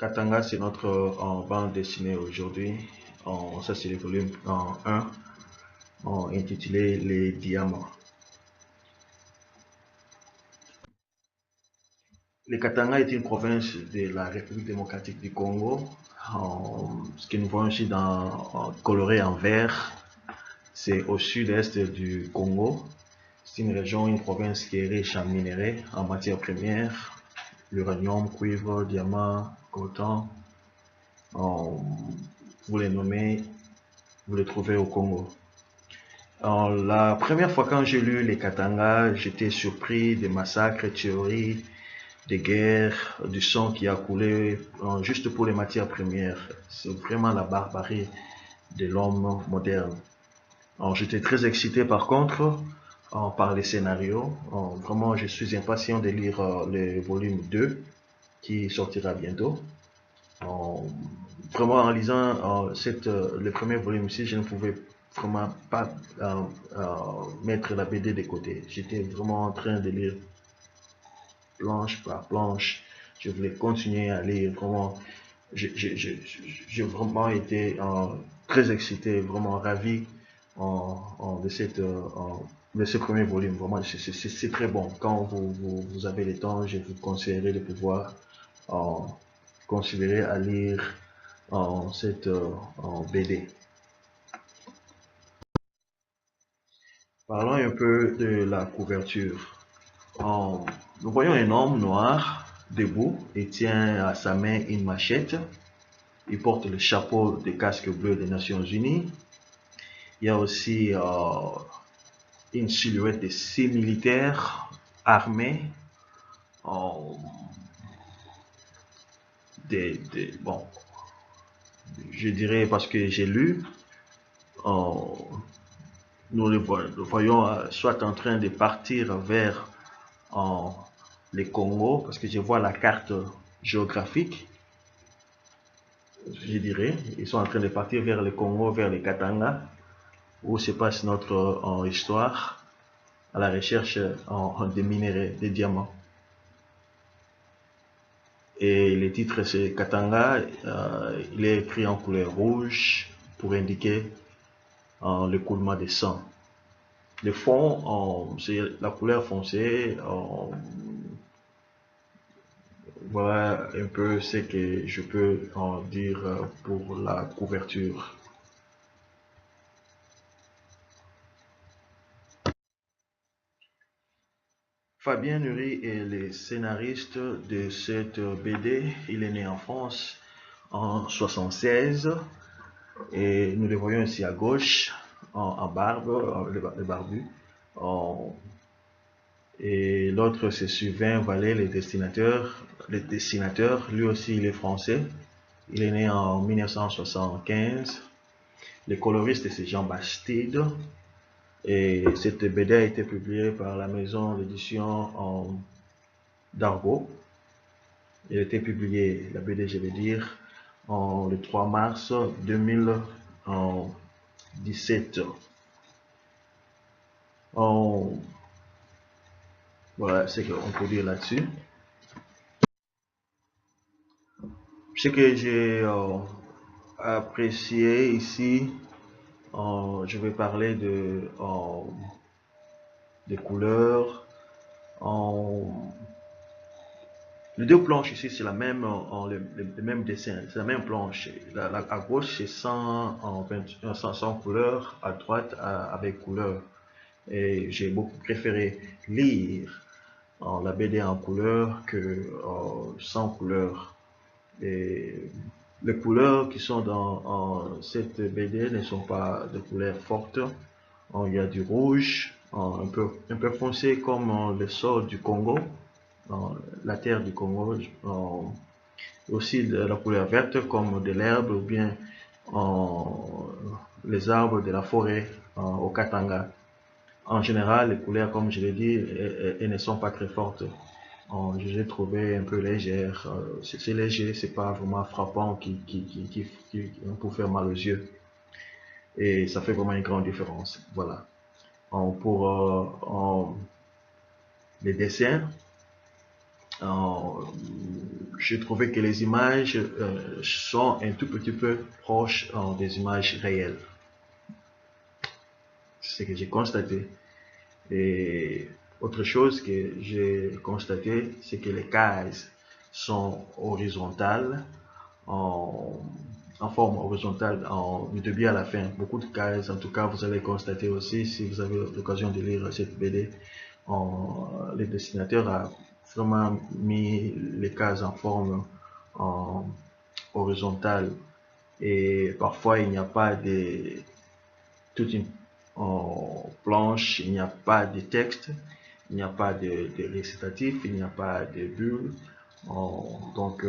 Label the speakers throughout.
Speaker 1: Katanga, c'est notre bande dessinée aujourd'hui. Ça, c'est le volume 1, intitulé Les Diamants. Le Katanga est une province de la République démocratique du Congo. Ce que nous voyons ici coloré en vert, c'est au sud-est du Congo. C'est une région, une province qui est riche en minerais, en matières premières, l'uranium, cuivre, diamant, coltan. Vous les nommez, vous les trouvez au Congo. La première fois quand j'ai lu les Katanga, j'étais surpris des massacres, tueries, des guerres, du sang qui a coulé juste pour les matières premières. C'est vraiment la barbarie de l'homme moderne. J'étais très excité par contre par les scénarios. Vraiment, je suis impatient de lire le volume 2 qui sortira bientôt. Vraiment, en lisant le premier volume ici, je ne pouvais vraiment pas mettre la BD de côté. J'étais vraiment en train de lire planche par planche. Je voulais continuer à lire. Vraiment, j'ai vraiment été très excité, vraiment ravi de ce premier volume. Vraiment, c'est très bon. Quand vous avez le temps, je vous conseillerais de pouvoir considérer à lire cette BD. Parlons un peu de la couverture. Nous voyons un homme noir debout et tient à sa main une machette. Il porte le chapeau de casque bleu des Nations Unies. Il y a aussi une silhouette de 6 militaires armés. Bon, je dirais parce que j'ai lu, nous le voyons soit en train de partir vers les Congo, parce que je vois la carte géographique, je dirais, ils sont en train de partir vers le Congo, vers les Katanga, où se passe notre histoire à la recherche des minéraux, des diamants. Et le titre c'est Katanga, il est écrit en couleur rouge pour indiquer l'écoulement des sang. Le fond, c'est la couleur foncée. Voilà un peu ce que je peux en dire pour la couverture. Fabien Nury est le scénariste de cette BD. Il est né en France en 76 et nous le voyons ici à gauche en barbe, le barbu. Et l'autre c'est Sylvain Vallée, le dessinateur. Lui aussi il est français. Il est né en 1975. Le coloriste c'est Jean Bastide. Et cette BD a été publiée par la maison d'édition d'Argo. Elle a été publiée, la BD je vais dire, le 3 mars 2017. Voilà ce qu'on peut dire là-dessus. Ce que j'ai apprécié ici, je vais parler des couleurs. Les deux planches ici, c'est la même, le même dessin, c'est la même planche. À gauche, c'est sans couleur, à droite, avec couleur. Et j'ai beaucoup préféré lire la BD en couleur que sans couleur. Et les couleurs qui sont dans cette BD ne sont pas de couleurs fortes. Il y a du rouge, un peu foncé comme le sol du Congo, la terre du Congo. Aussi de la couleur verte comme de l'herbe ou bien les arbres de la forêt au Katanga. En général, les couleurs, comme je l'ai dit, elles ne sont pas très fortes. Je les ai trouvées un peu légères. C'est léger, c'est pas vraiment frappant pour faire mal aux yeux. Et ça fait vraiment une grande différence. Voilà. Pour les dessins, j'ai trouvé que les images sont un tout petit peu proches des images réelles. C'est ce que j'ai constaté. Et autre chose que j'ai constaté, c'est que les cases sont horizontales, en, en forme horizontale, du début à la fin. Beaucoup de cases, en tout cas, vous allez constater aussi, si vous avez l'occasion de lire cette BD, les dessinateurs a vraiment mis les cases en forme en horizontale. Et parfois, il n'y a pas de toute une planche, il n'y a pas de texte, il n'y a pas de récitatif, il n'y a pas de bulle. Donc,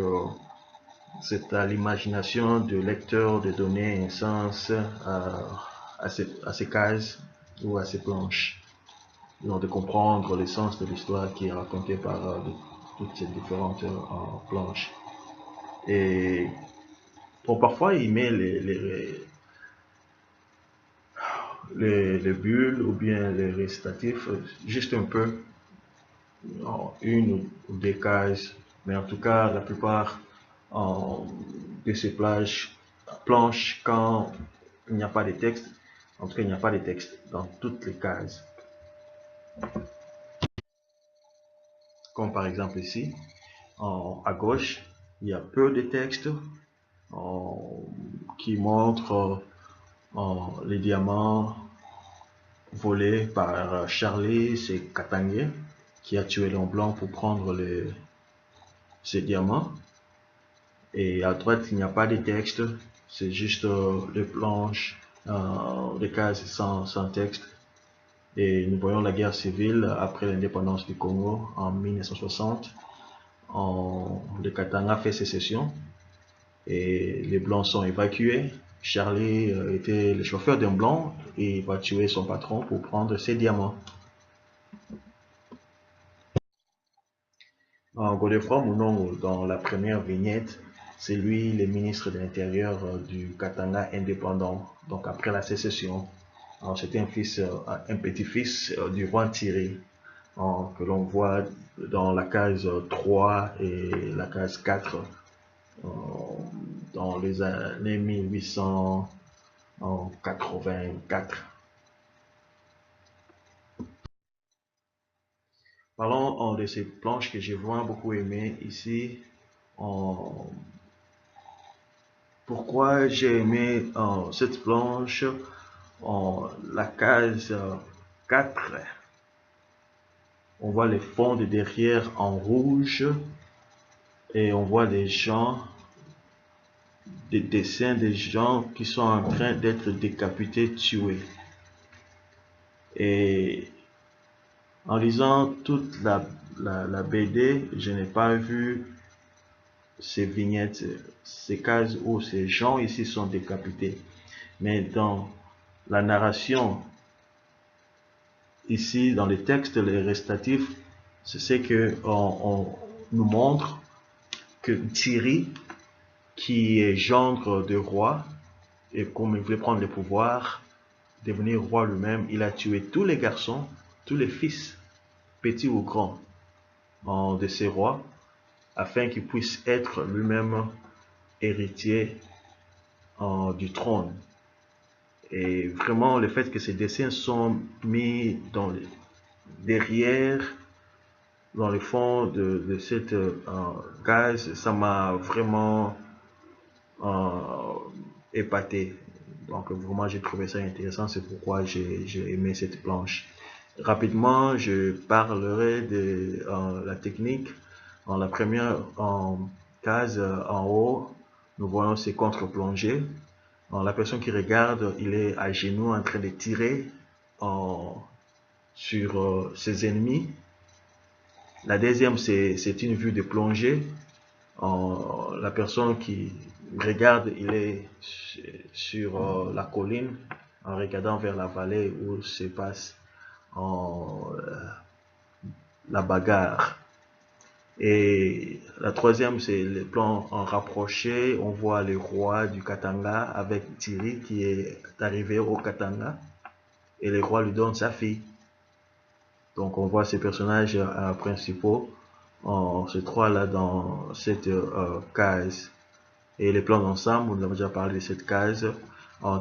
Speaker 1: c'est à l'imagination du lecteur de donner un sens à ces cases ou à ces planches. Donc, de comprendre le sens de l'histoire qui est racontée par toutes ces différentes planches. Et bon, parfois, il met les bulles ou bien les récitatifs juste un peu, une ou deux cases, mais en tout cas, la plupart de ces planches, quand il n'y a pas de texte, en tout cas, il n'y a pas de texte dans toutes les cases. Comme par exemple ici, à gauche, il y a peu de texte qui montrent les diamants volés par Charlie, c'est Katangé, qui a tué l'homme blanc pour prendre ces diamants. Et à droite, il n'y a pas de texte, c'est juste des planches, des cases sans texte. Et nous voyons la guerre civile après l'indépendance du Congo en 1960. Le Katanga fait sécession et les Blancs sont évacués. Charlie était le chauffeur d'un Blanc et va tuer son patron pour prendre ses diamants. Godefroid Mounongo, dans la première vignette, c'est lui le ministre de l'Intérieur du Katanga indépendant, donc après la sécession. C'était un petit-fils du roi Thierry, que l'on voit dans la case 3 et la case 4 dans les années 1884. Parlons de ces planches que j'ai vraiment beaucoup aimées ici. Pourquoi j'ai aimé cette planche? La case 4, on voit les fonds de derrière en rouge et on voit des gens, des dessins des gens qui sont en train d'être décapités, tués. Et en lisant toute la BD, je n'ai pas vu ces vignettes, ces cases où ces gens ici sont décapités. Mais dans la narration, ici dans les textes, les récitatifs, c'est que on nous montre que Thierry, qui est gendre de roi, et comme il voulait prendre le pouvoir, devenir roi lui-même, il a tué tous les garçons, tous les fils, petits ou grands, de ces rois, afin qu'il puisse être lui-même héritier du trône. Et vraiment, le fait que ces dessins sont mis derrière, dans le fond de cette case, ça m'a vraiment épaté. Donc vraiment, j'ai trouvé ça intéressant, c'est pourquoi j'ai aimé cette planche. Rapidement, je parlerai de la technique. En la première case en haut, nous voyons ces contre-plongées. La personne qui regarde, il est à genoux en train de tirer sur ses ennemis. La deuxième, c'est une vue de plongée. La personne qui regarde, il est sur la colline en regardant vers la vallée où se passe la bagarre. Et la troisième, c'est le plan en rapproché. On voit le roi du Katanga avec Thierry qui est arrivé au Katanga et le roi lui donne sa fille. Donc on voit ces personnages principaux On se croit là dans cette case. Et les plans d'ensemble, nous avons déjà parlé de cette case.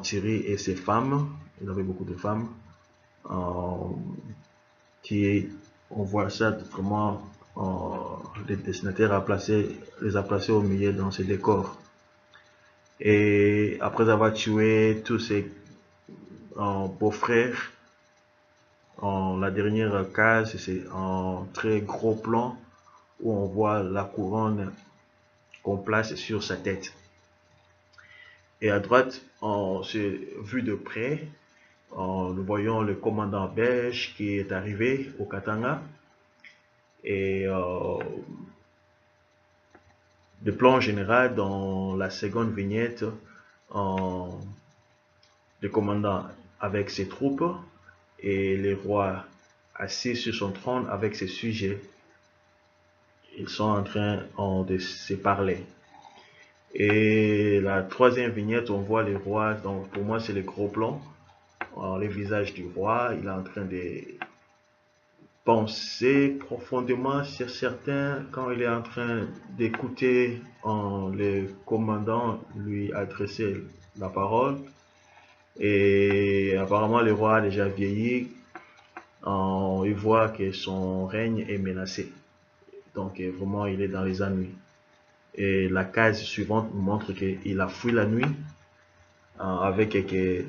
Speaker 1: Thierry et ses femmes, il avait beaucoup de femmes, qui, on voit ça comment les dessinateurs les a placés au milieu dans ces décors. Et après avoir tué tous ses beaux-frères, la dernière case, c'est un très gros plan où on voit la couronne qu'on place sur sa tête. Et à droite, on s'est vu de près, nous voyons le commandant belge qui est arrivé au Katanga. Et de plan général, dans la seconde vignette, le commandant avec ses troupes et les rois assis sur son trône avec ses sujets. Ils sont en train de se parler. Et la troisième vignette, on voit les rois. Donc pour moi, c'est le gros plan. Le visage du roi, il est en train de penser profondément sur certains quand il est en train d'écouter le commandant lui adresser la parole. Et apparemment, le roi a déjà vieilli. Il voit que son règne est menacé. Donc vraiment, il est dans les ennuis. Et la case suivante nous montre qu'il a fui la nuit avec quelques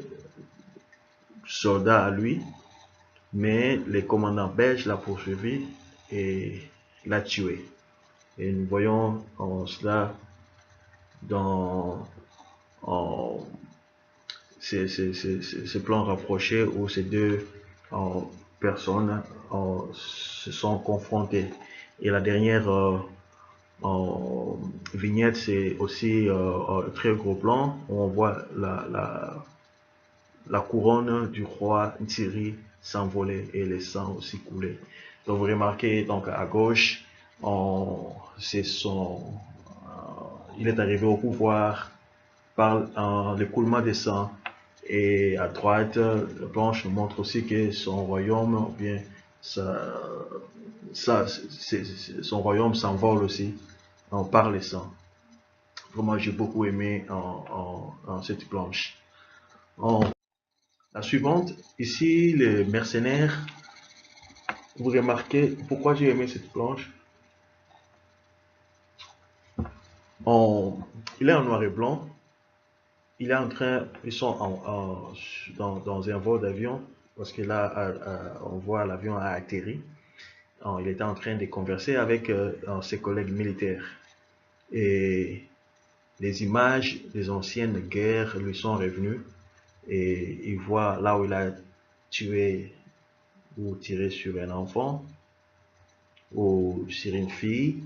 Speaker 1: soldats à lui, mais le commandant belge l'a poursuivi et l'a tué. Et nous voyons cela dans ces plans rapprochés où ces deux personnes se sont confrontées. Et la dernière vignette, c'est aussi un très gros plan où on voit la couronne du roi Thierry s'envoler et le sang aussi couler. Donc vous remarquez donc à gauche, c'est il est arrivé au pouvoir par l'écoulement des sangs. Et à droite, la planche nous montre aussi que son royaume, ou bien son royaume s'envole aussi par les sangs. Vraiment, j'ai beaucoup aimé cette planche. La suivante, ici, les mercenaires. Vous remarquez pourquoi j'ai aimé cette planche. Il est en noir et blanc. Il est en train, ils sont dans un vol d'avion parce que là, on voit l'avion a atterri. Il était en train de converser avec ses collègues militaires. Et les images des anciennes guerres lui sont revenues. Et il voit là où il a tué ou tiré sur un enfant ou sur une fille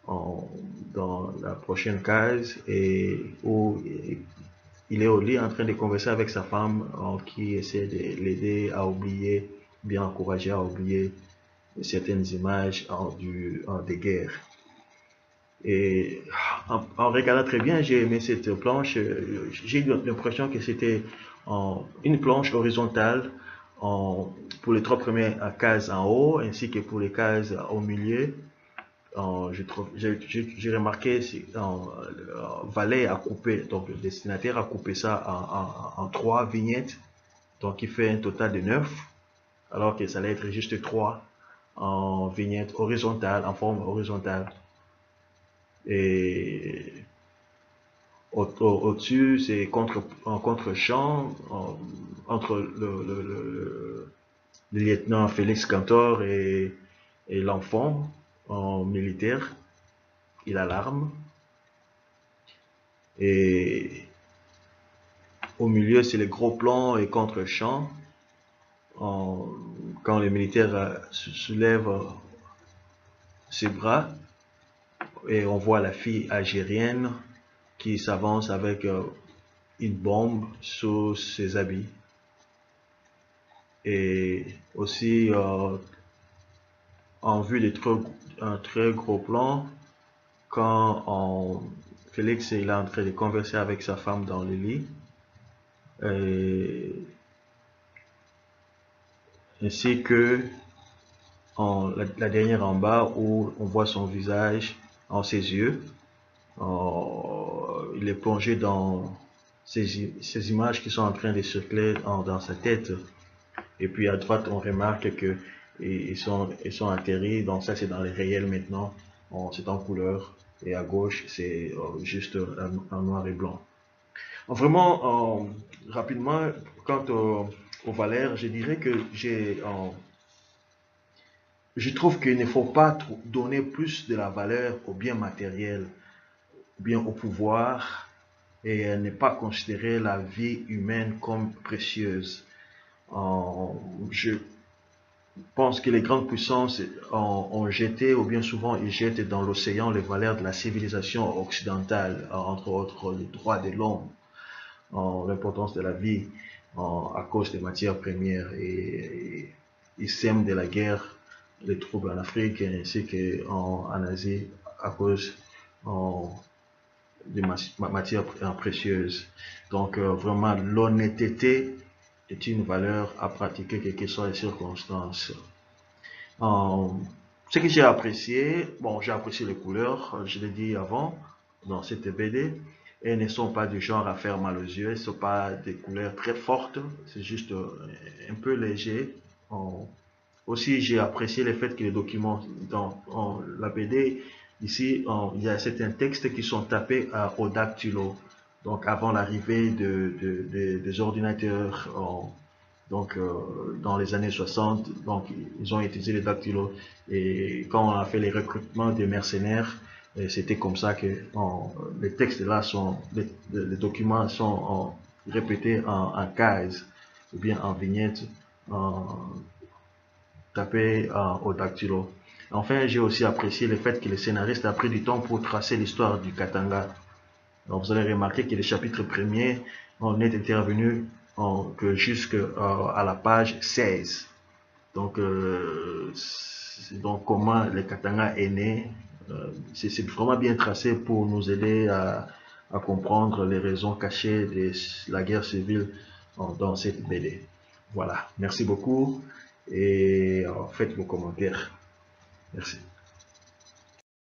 Speaker 1: dans la prochaine case et où il est au lit en train de converser avec sa femme qui essaie de l'aider à oublier, bien encourager à oublier certaines images des guerres. Et en regardant très bien, j'ai aimé cette planche. J'ai eu l'impression que c'était une planche horizontale pour les trois premières cases en haut, ainsi que pour les cases au milieu. J'ai remarqué Valet a coupé, donc le destinataire a coupé ça en trois vignettes, donc il fait un total de 9, alors que ça allait être juste 3 en vignettes horizontales, en forme horizontale. Et au-dessus, c'est en contre-champ entre le lieutenant Félix Cantor et l'enfant en militaire. Il a l'arme. Et au milieu, c'est les gros plans et contre-champ. Quand le militaire soulève ses bras et on voit la fille algérienne qui s'avance avec une bombe sous ses habits. Et aussi en vue un très gros plan, quand Félix est en train de converser avec sa femme dans le lit, ainsi que la dernière en bas où on voit son visage, ses yeux. Il est plongé dans ces images qui sont en train de circuler dans sa tête. Et puis à droite, on remarque que ils sont atterris. Donc ça, c'est dans les réels maintenant. C'est en couleur. Et à gauche, c'est juste en noir et blanc. Vraiment, rapidement, quant au Valère, je dirais que je trouve qu'il ne faut pas donner plus de la valeur au bien matériel, ou bien au pouvoir, et ne pas considérer la vie humaine comme précieuse. Je pense que les grandes puissances ont jeté, ou bien souvent ils jettent dans l'océan les valeurs de la civilisation occidentale, entre autres les droits de l'homme, l'importance de la vie à cause des matières premières, et ils sèment de la guerre, les troubles en Afrique ainsi qu'en Asie à cause des matières précieuses. Donc vraiment l'honnêteté est une valeur à pratiquer quelles que soient les circonstances. Euh, Ce que j'ai apprécié, bon, j'ai apprécié les couleurs, je l'ai dit avant, dans cette BD. Elles ne sont pas du genre à faire mal aux yeux, elles ne sont pas des couleurs très fortes, c'est juste un peu léger. Aussi, j'ai apprécié le fait que les documents dans la BD, ici, il y a certains textes qui sont tapés au dactylo. Donc, avant l'arrivée des ordinateurs, donc dans les années 60, donc ils ont utilisé les dactylos. Et quand on a fait les recrutements des mercenaires, c'était comme ça que les textes là sont, les documents sont répétés en cases ou bien en vignettes tapés au dactylo. Enfin, j'ai aussi apprécié le fait que le scénariste a pris du temps pour tracer l'histoire du Katanga. Alors, vous allez remarquer que le chapitre premier, on est intervenu que jusqu'à la page 16. Donc, donc comment le Katanga est né, c'est vraiment bien tracé pour nous aider à comprendre les raisons cachées de la guerre civile dans cette BD. Voilà, merci beaucoup et faites vos commentaires. Merci.